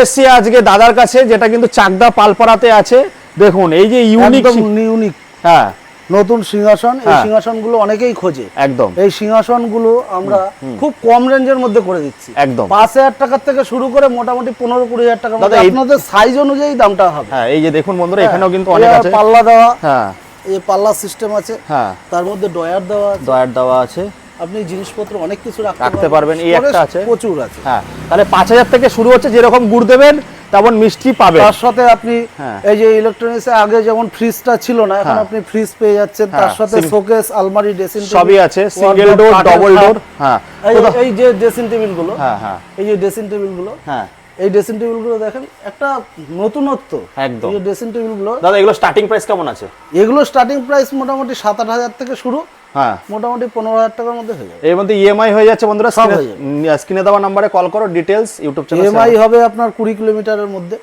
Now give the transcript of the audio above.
এসছি আজকে দাদার কাছে, যেটা কিন্তু চাকদা পালপাড়াতে আছে। দেখুন এই যে ইউনিক, হ্যাঁ নতুন সিংহাসন, এই সিংহাসনগুলো অনেকেই খোঁজে। একদম এই সিংহাসনগুলো আমরা খুব কম রেঞ্জের মধ্যে করে দিচ্ছি। একদম 5,000 টাকার থেকে শুরু করে মোটামুটি 15-20,000 টাকার মধ্যে, আপনাদের সাইজ অনুযায়ী দামটা হবে। হ্যাঁ এই যে দেখুন বন্ধুরা, এখানেও কিন্তু অনেক আছে, পাল্লা দেওয়া, হ্যাঁ এই পাল্লা সিস্টেম আছে, হ্যাঁ তার মধ্যে ডয়ার দেওয়া আছে, ডয়ার দেওয়া আছে, আপনি জিনিসপত্র অনেক কিছু রাখতে পারবেন। এই একটা আছে, প্রচুর আছে। হ্যাঁ তাহলে 5,000 থেকে শুরু হচ্ছে, যেরকম গুড় দেবেন তেমন মিষ্টি পাবেন। তার সাথে আপনি এই যে ইলেকট্রনিক্স আগে যেমন ফ্রিজটা ছিল না, এখন আপনি ফ্রিজ পেয়ে যাচ্ছেন, তার সাথে শোকেস, আলমারি, ড্রেসিং টেবিল সবই আছে, সিঙ্গেল ডোর, ডাবল ডোর। হ্যাঁ এই যে ড্রেসিং টেবিল গুলো, হ্যাঁ হ্যাঁ এই যে ড্রেসিং টেবিল গুলো, হ্যাঁ এই ড্রেসিং টেবিল গুলো দেখেন একটা নতুনত্ব। একদম। এই ড্রেসিং টেবিল গুলো দাদা এগুলো স্টার্টিং প্রাইস কেমন আছে? এগুলো স্টার্টিং প্রাইস মোটামুটি 7-8 হাজার থেকে শুরু, হ্যাঁ মোটামুটি 15,000 টাকার মধ্যে হয়ে যাবে। এর মধ্যে ইএমআই হয়ে যাচ্ছে বন্ধুরা। সব হয়ে যাবে। স্ক্রিনে দেওয়া নম্বরে কল করো, ডিটেলস ইউটিউব চ্যানেল। ইএমআই হবে আপনার 20 কিলোমিটারের মধ্যে।